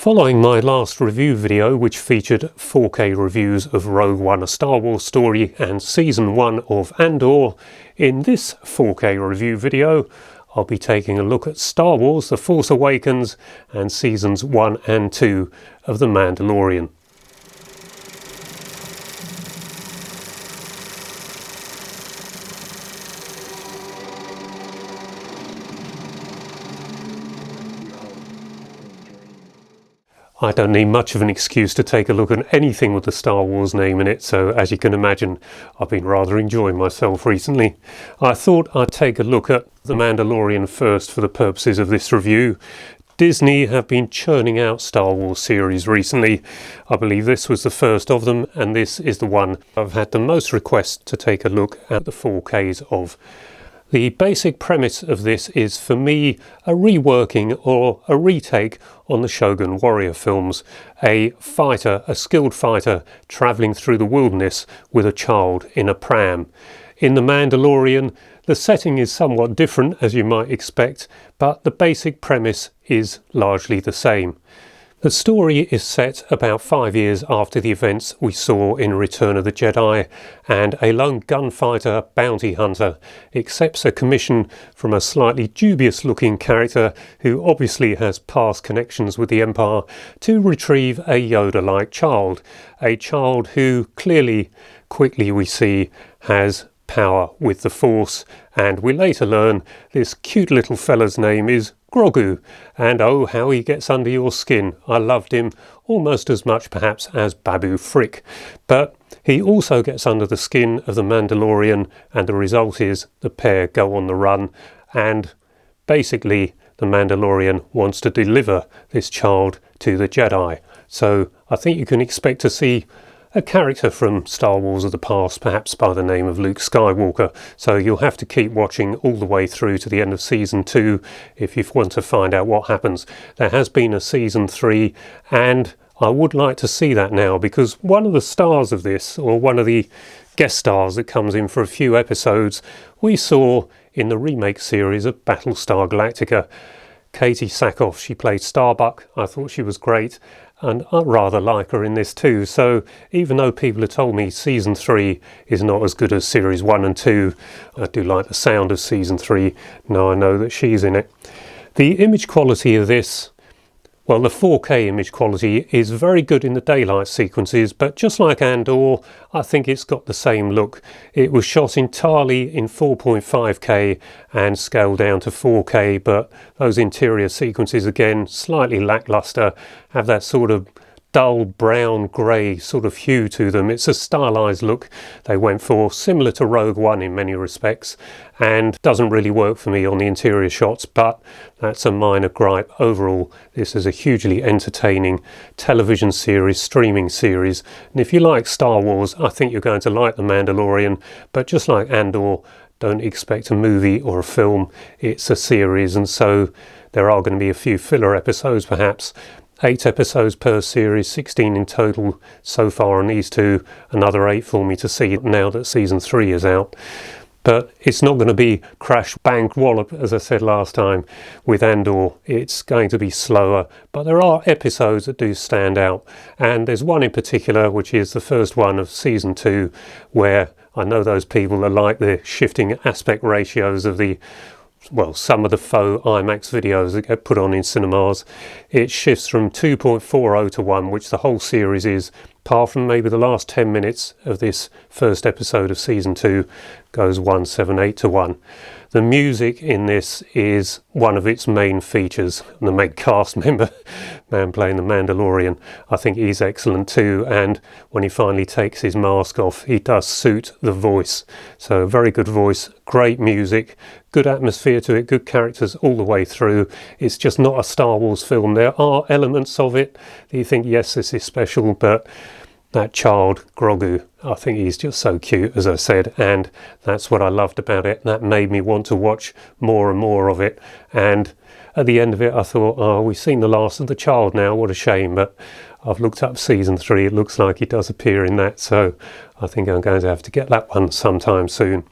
Following my last review video, which featured 4K reviews of Rogue One, A Star Wars Story and Season 1 of Andor, in this 4K review video I'll be taking a look at Star Wars The Force Awakens and Seasons 1 and 2 of The Mandalorian. I don't need much of an excuse to take a look at anything with the Star Wars name in it, so as you can imagine, I've been rather enjoying myself recently. I thought I'd take a look at The Mandalorian first for the purposes of this review. Disney have been churning out Star Wars series recently. I believe this was the first of them, and this is the one I've had the most requests to take a look at the 4Ks of. The basic premise of this is, for me, a reworking or a retake on the Shogun Warrior films. A skilled fighter travelling through the wilderness with a child in a pram. In The Mandalorian, the setting is somewhat different, as you might expect, but the basic premise is largely the same. The story is set about 5 years after the events we saw in Return of the Jedi, and a lone gunfighter bounty hunter accepts a commission from a slightly dubious-looking character who obviously has past connections with the Empire to retrieve a Yoda-like child. A child who quickly we see, has power with the Force, and we later learn this cute little fella's name is Grogu, and oh how he gets under your skin. I loved him almost as much perhaps as Babu Frick, but he also gets under the skin of the Mandalorian, and the result is the pair go on the run, and basically the Mandalorian wants to deliver this child to the Jedi. So I think you can expect to see a character from Star Wars of the past, perhaps by the name of Luke Skywalker. So you'll have to keep watching all the way through to the end of Season 2 if you want to find out what happens. There has been a Season 3, and I would like to see that now, because one of the stars of this, or one of the guest stars that comes in for a few episodes, we saw in the remake series of Battlestar Galactica. Katie Sackhoff, she played Starbuck. I thought she was great, and I rather like her in this too. So even though people have told me Season 3 is not as good as Series 1 and 2, I do like the sound of Season 3. Now I know that she's in it. The image quality of this, well, the 4K image quality is very good in the daylight sequences, but just like Andor, I think it's got the same look. It was shot entirely in 4.5K and scaled down to 4K, but those interior sequences, again, slightly lackluster, have that sort of dull brown grey sort of hue to them. It's a stylised look they went for, similar to Rogue One in many respects, and doesn't really work for me on the interior shots, but that's a minor gripe. Overall, this is a hugely entertaining television series, streaming series, and if you like Star Wars, I think you're going to like The Mandalorian, but just like Andor, don't expect a movie or a film. It's a series, and so there are going to be a few filler episodes perhaps. 8 episodes per series, 16 in total so far on these two, another 8 for me to see now that Season 3 is out. But it's not going to be crash, bang, wallop, as I said last time with Andor. It's going to be slower, but there are episodes that do stand out. And there's one in particular, which is the first one of Season 2, where I know those people that like the shifting aspect ratios of some of the faux IMAX videos that get put on in cinemas. It shifts from 2.40 to 1, which the whole series is, apart from maybe the last 10 minutes of this first episode of Season 2, goes 178 to 1. The music in this is one of its main features. And the main cast member, man playing the Mandalorian, I think he's excellent too, and when he finally takes his mask off, he does suit the voice. So very good voice, great music, good atmosphere to it, good characters all the way through. It's just not a Star Wars film. There are elements of it that you think, yes, this is special, but that child, Grogu, I think he's just so cute, as I said, and that's what I loved about it. That made me want to watch more and more of it. And at the end of it, I thought, oh, we've seen the last of the child now, what a shame. But I've looked up Season 3, it looks like he does appear in that, so I think I'm going to have to get that one sometime soon.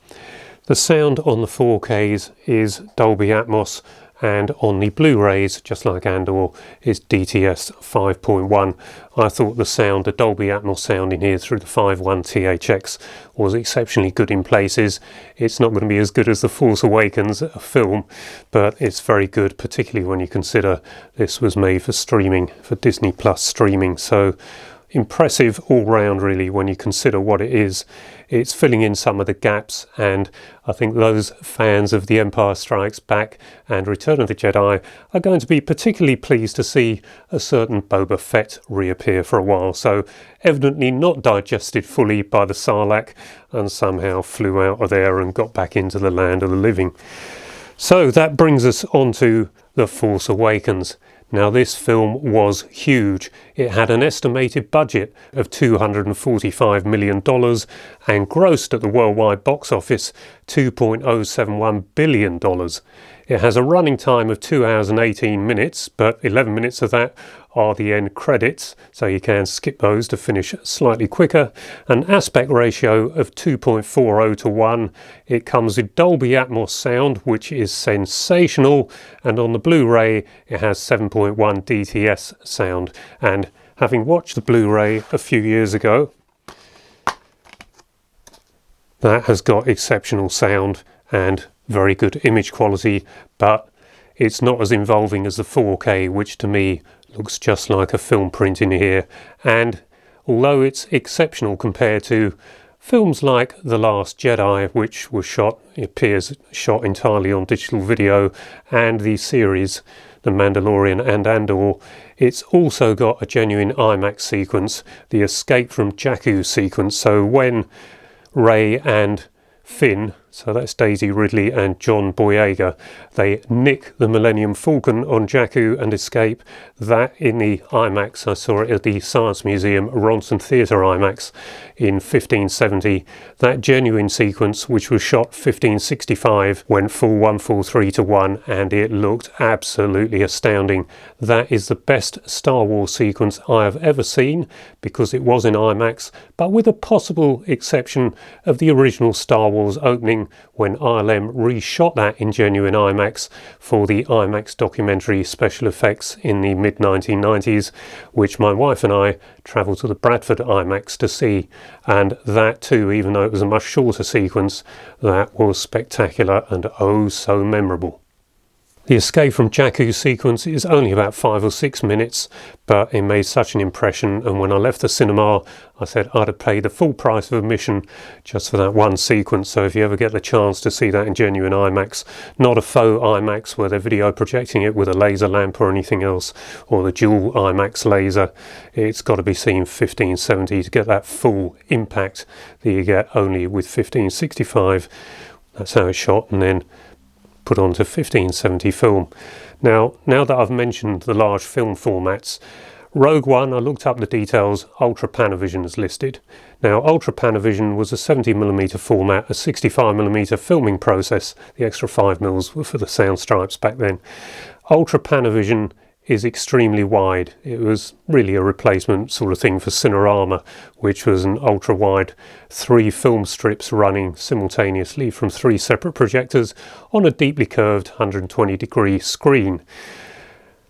The sound on the 4Ks is Dolby Atmos, and on the Blu-rays, just like Andor, it's DTS 5.1. I thought the sound, the Dolby Atmos sound in here through the 5.1 THX was exceptionally good in places. It's not going to be as good as The Force Awakens, a film, but it's very good, particularly when you consider this was made for streaming, for Disney Plus streaming. So impressive all round really when you consider what it is. It's filling in some of the gaps, and I think those fans of The Empire Strikes Back and Return of the Jedi are going to be particularly pleased to see a certain Boba Fett reappear for a while. So evidently not digested fully by the Sarlacc and somehow flew out of there and got back into the land of the living. So that brings us on to The Force Awakens. Now this film was huge. It had an estimated budget of $245 million and grossed at the worldwide box office $2.071 billion. It has a running time of 2 hours and 18 minutes, but 11 minutes of that are the end credits, so you can skip those to finish slightly quicker. An aspect ratio of 2.40 to 1. It comes with Dolby Atmos sound, which is sensational, and on the Blu-ray it has 7.1 DTS sound. And having watched the Blu-ray a few years ago, that has got exceptional sound and very good image quality, but it's not as involving as the 4K, which to me looks just like a film print in here. And although it's exceptional compared to films like The Last Jedi, which was shot, it appears, shot entirely on digital video, and the series The Mandalorian and Andor, it's also got a genuine IMAX sequence, the Escape from Jakku sequence. So when Rey and Finn, so that's Daisy Ridley and John Boyega, they nick the Millennium Falcon on Jakku and escape. That in the IMAX, I saw it at the Science Museum, Ronson Theatre IMAX in 1570. That genuine sequence, which was shot 1565, went full 1:43 to 1, and it looked absolutely astounding. That is the best Star Wars sequence I have ever seen, because it was in IMAX, but with a possible exception of the original Star Wars opening, when ILM reshot that in genuine IMAX for the IMAX documentary special effects in the mid-1990s, which my wife and I travelled to the Bradford IMAX to see. And that too, even though it was a much shorter sequence, that was spectacular and oh so memorable. The Escape from Jakku sequence is only about 5 or 6 minutes, but it made such an impression, and when I left the cinema I said I'd have paid the full price of admission just for that one sequence. So if you ever get the chance to see that in genuine IMAX, not a faux IMAX where they're video projecting it with a laser lamp or anything else, or the dual IMAX laser, it's got to be seen 1570 to get that full impact that you get only with 1565. That's how it's shot and then put onto 1570 film. Now that I've mentioned the large film formats, Rogue One, I looked up the details, Ultra Panavision is listed. Now Ultra Panavision was a 70mm format, a 65mm filming process. The extra 5mm were for the sound stripes back then. Ultra Panavision is extremely wide. It was really a replacement sort of thing for Cinerama, which was an ultra wide 3 film strips running simultaneously from 3 separate projectors on a deeply curved 120-degree screen.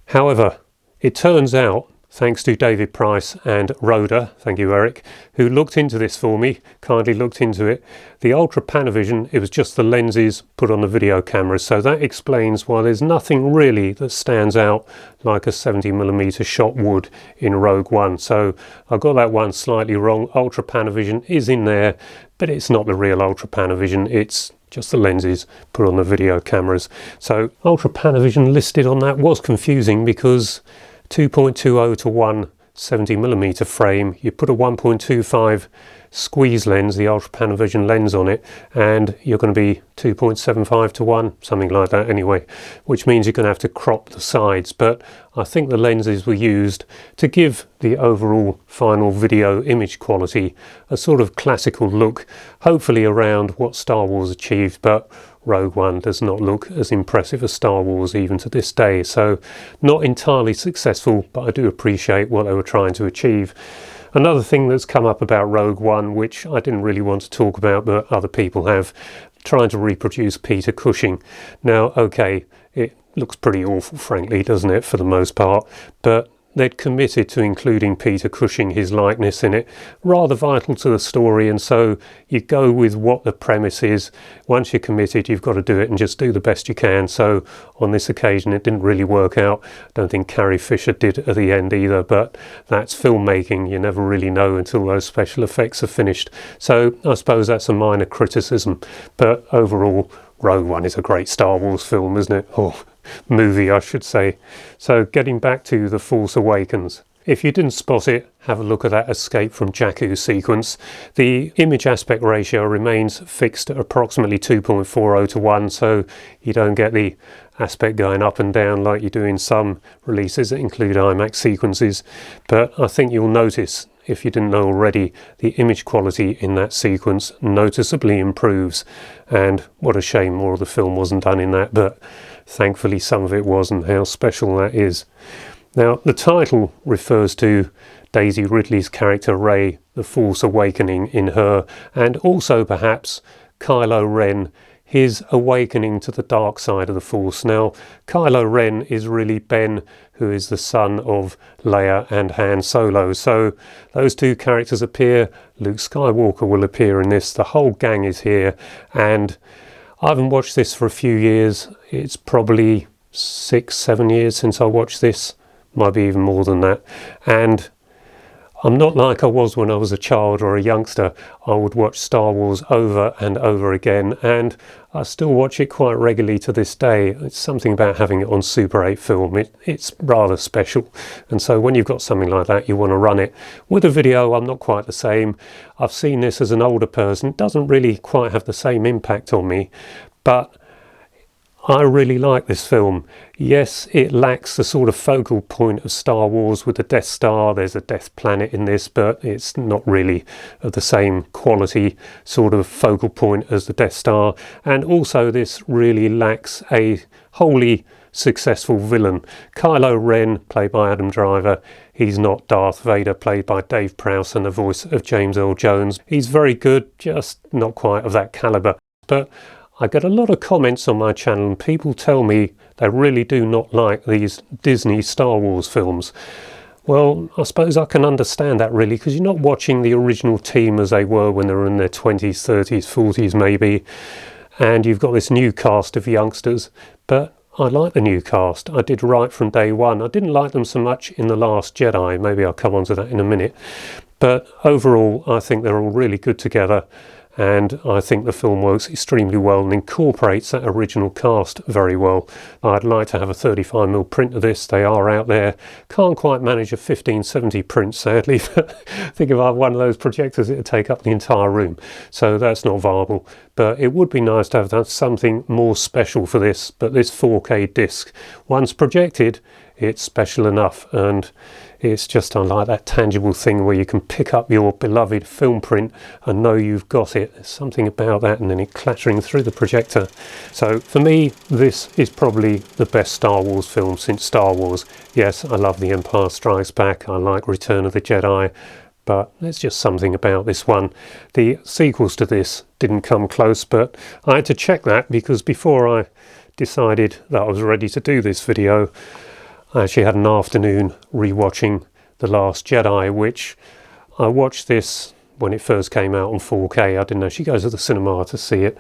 However, it turns out, thanks to David Price and Rhoda, thank you Eric, who looked into this for me, kindly looked into it, the Ultra Panavision, it was just the lenses put on the video cameras, so that explains why there's nothing really that stands out like a 70mm shot would in Rogue One. So I got that one slightly wrong. Ultra Panavision is in there, but it's not the real Ultra Panavision, it's just the lenses put on the video cameras. So Ultra Panavision listed on that was confusing because 2.20 to 1 70mm frame, you put a 1.25 squeeze lens, the Ultra Panavision lens on it, and you're going to be 2.75 to 1, something like that anyway, which means you're going to have to crop the sides. But I think the lenses were used to give the overall final video image quality a sort of classical look, hopefully around what Star Wars achieved, but Rogue One does not look as impressive as Star Wars even to this day. So not entirely successful, but I do appreciate what they were trying to achieve. Another thing that's come up about Rogue One, which I didn't really want to talk about, but other people have, trying to reproduce Peter Cushing. Now, okay, looks pretty awful, frankly, doesn't it, for the most part? But they'd committed to including Peter Cushing, his likeness in it, rather vital to the story, and so you go with what the premise is. Once you're committed, you've got to do it and just do the best you can. So on this occasion it didn't really work out. I don't think Carrie Fisher did at the end either, but that's filmmaking. You never really know until those special effects are finished. So I suppose that's a minor criticism, but overall Rogue One is a great Star Wars film, isn't it? Or movie, I should say. So getting back to The Force Awakens. If you didn't spot it, have a look at that escape from Jakku sequence. The image aspect ratio remains fixed at approximately 2.40 to 1, so you don't get the aspect going up and down like you do in some releases that include IMAX sequences. But I think you'll notice, if you didn't know already, the image quality in that sequence noticeably improves. And what a shame more of the film wasn't done in that, but thankfully some of it was, and how special that is. Now, the title refers to Daisy Ridley's character Rey, the Force Awakening in her, and also perhaps Kylo Ren, his awakening to the dark side of the Force. Now, Kylo Ren is really Ben, who is the son of Leia and Han Solo. So those two characters appear. Luke Skywalker will appear in this. The whole gang is here, and I haven't watched this for a few years. It's probably 6-7 years since I watched this. Might be even more than that. And I'm not like I was when I was a child or a youngster. I would watch Star Wars over and over again, and I still watch it quite regularly to this day. It's something about having it on Super 8 film. It's rather special. And so when you've got something like that, you want to run it. With a video, I'm not quite the same. I've seen this as an older person. It doesn't really quite have the same impact on me, but I really like this film. Yes, it lacks the sort of focal point of Star Wars with the Death Star. There's a Death Planet in this, but it's not really of the same quality sort of focal point as the Death Star. And also this really lacks a wholly successful villain. Kylo Ren, played by Adam Driver, he's not Darth Vader, played by Dave Prowse and the voice of James Earl Jones. He's very good, just not quite of that calibre. But I get a lot of comments on my channel, and people tell me they really do not like these Disney Star Wars films. Well, I suppose I can understand that really, because you're not watching the original team as they were when they were in their 20s, 30s, 40s maybe, and you've got this new cast of youngsters. But I like the new cast. I did right from day one. I didn't like them so much in The Last Jedi. Maybe I'll come on to that in a minute. But overall, I think they're all really good together. And I think the film works extremely well and incorporates that original cast very well. I'd like to have a 35mm print of this. They are out there. Can't quite manage a 1570 print, sadly. But I think if I had one of those projectors, it would take up the entire room. So that's not viable. But it would be nice to have done something more special for this. But this 4K disc, once projected, it's special enough. And it's just, I like that tangible thing where you can pick up your beloved film print and know you've got it. There's something about that, and then it clattering through the projector. So for me, this is probably the best Star Wars film since Star Wars. Yes, I love The Empire Strikes Back. I like Return of the Jedi. But there's just something about this one. The sequels to this didn't come close, but I had to check that because before I decided that I was ready to do this video, I actually had an afternoon rewatching The Last Jedi, which I watched this when it first came out on 4K. I didn't actually go to the cinema to see it.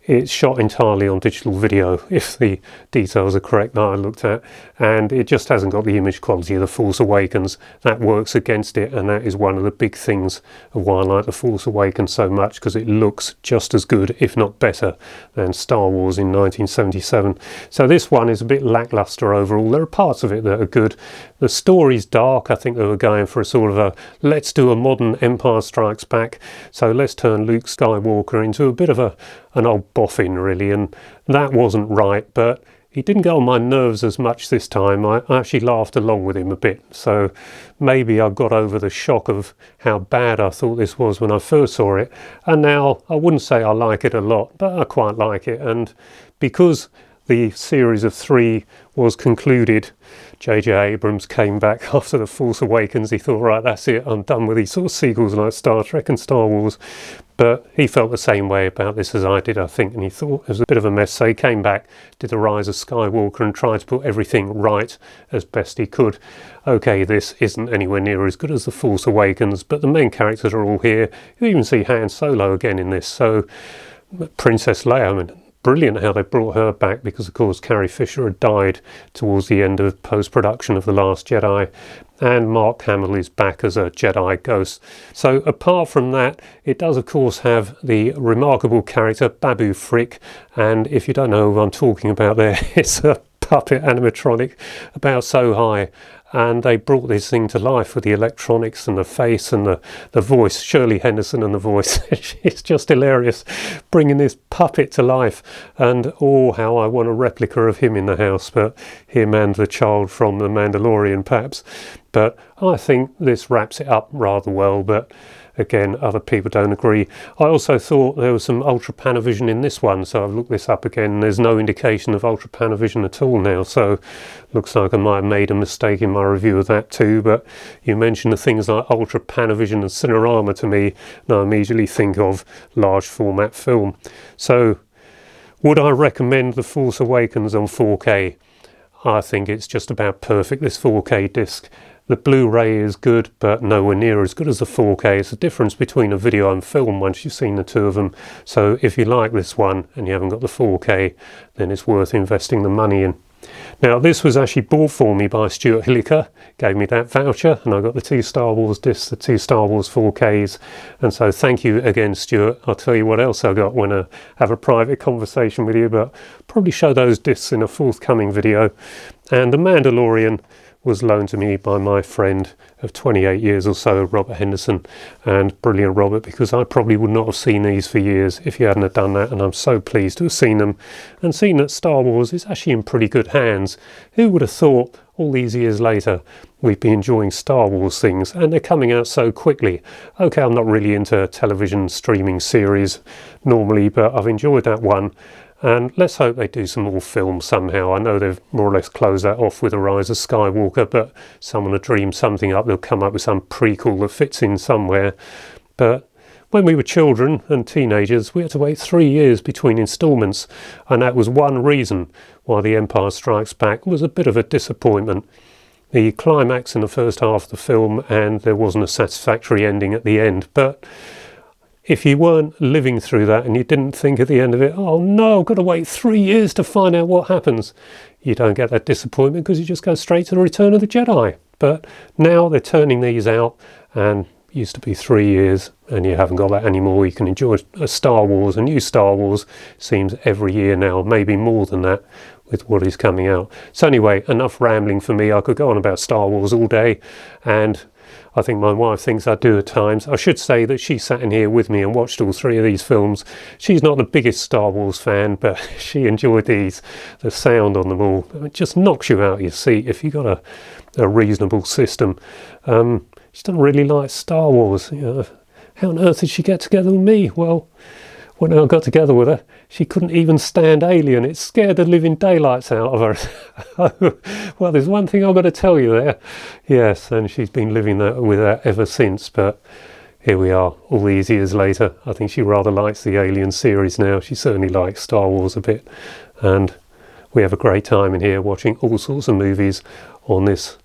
It's shot entirely on digital video, if the details are correct that I looked at, and it just hasn't got the image quality of The Force Awakens. That works against it, and that is one of the big things of why I like The Force Awakens so much, because it looks just as good, if not better, than Star Wars in 1977. So this one is a bit lackluster overall. There are parts of it that are good. The story's dark. I think they were going for a sort of a, let's do a modern Empire Strikes Back, so let's turn Luke Skywalker into a bit of an old boffin really, and that wasn't right, but he didn't get on my nerves as much this time. I actually laughed along with him a bit, so maybe I got over the shock of how bad I thought this was when I first saw it, and now I wouldn't say I like it a lot, but I quite like it. And because the series of 3 was concluded J.J. Abrams came back after The Force Awakens. He thought, right, that's it, I'm done with these sort of sequels like Star Trek and Star Wars. But he felt the same way about this as I did, I think, and he thought it was a bit of a mess. So he came back, did The Rise of Skywalker, and tried to put everything right as best he could. Okay, this isn't anywhere near as good as The Force Awakens, but the main characters are all here. You even see Han Solo again in this. So Princess Leia, I mean, brilliant how they brought her back, because of course Carrie Fisher had died towards the end of post-production of The Last Jedi, and Mark Hamill is back as a Jedi ghost. So apart from that, it does of course have the remarkable character Babu Frick, and if you don't know who I'm talking about there, it's a puppet animatronic about so high, and they brought this thing to life with the electronics and the face and the voice. Shirley Henderson and the voice. It's just hilarious, bringing this puppet to life. And oh, how I want a replica of him in the house, but him and the child from The Mandalorian perhaps. But I think this wraps it up rather well, but again, other people don't agree. I also thought there was some Ultra Panavision in this one, so I've looked this up again. There's no indication of Ultra Panavision at all now, so looks like I might have made a mistake in my review of that too. But you mentioned the things like Ultra Panavision and Cinerama to me, and I immediately think of large format film. So would I recommend The Force Awakens on 4K? I think it's just about perfect, this 4K disc. The Blu-ray is good, but nowhere near as good as the 4K. It's the difference between a video and film once you've seen the two of them. So if you like this one and you haven't got the 4K, then it's worth investing the money in. Now, this was actually bought for me by Stuart Hilliker, gave me that voucher, and I got the 2 Star Wars discs, the 2 Star Wars 4Ks. And so thank you again, Stuart. I'll tell you what else I got when I have a private conversation with you, but probably show those discs in a forthcoming video. And The Mandalorian was loaned to me by my friend of 28 years or so, Robert Henderson, and brilliant Robert, because I probably would not have seen these for years if you hadn't have done that, and I'm so pleased to have seen them and seen that Star Wars is actually in pretty good hands. Who would have thought all these years later we'd be enjoying Star Wars things, and they're coming out so quickly. Okay, I'm not really into television streaming series normally, but I've enjoyed that one. And let's hope they do some more films somehow. I know they've more or less closed that off with The Rise of Skywalker, but someone will dream something up. They'll come up with some prequel that fits in somewhere. But when we were children and teenagers, we had to wait 3 years between instalments. And that was one reason why The Empire Strikes Back was a bit of a disappointment. The climax in the first half of the film, and there wasn't a satisfactory ending at the end. But if you weren't living through that and you didn't think at the end of it, oh no, I've got to wait 3 years to find out what happens, you don't get that disappointment because you just go straight to The Return of the Jedi. But now they're turning these out, and it used to be 3 years, and you haven't got that anymore. You can enjoy a Star Wars, a new Star Wars, seems every year now, maybe more than that with what is coming out. So anyway, enough rambling for me. I could go on about Star Wars all day, and I think my wife thinks I do at times. I should say that she sat in here with me and watched all 3 of these films. She's not the biggest Star Wars fan, but she enjoyed these. The sound on them all, it just knocks you out of your seat if you've got a reasonable system. She doesn't really like Star Wars. You know, how on earth did she get together with me? Well, when I got together with her, she couldn't even stand Alien. It scared the living daylights out of her. Well, there's one thing I've got to tell you there. Yes, and she's been living with that ever since. But here we are, all these years later. I think she rather likes the Alien series now. She certainly likes Star Wars a bit. And we have a great time in here watching all sorts of movies on this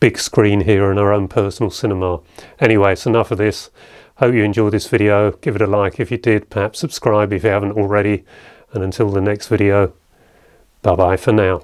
big screen here in our own personal cinema. Anyway, it's enough of this. Hope you enjoyed this video. Give it a like if you did. Perhaps subscribe if you haven't already. And until the next video, bye bye for now.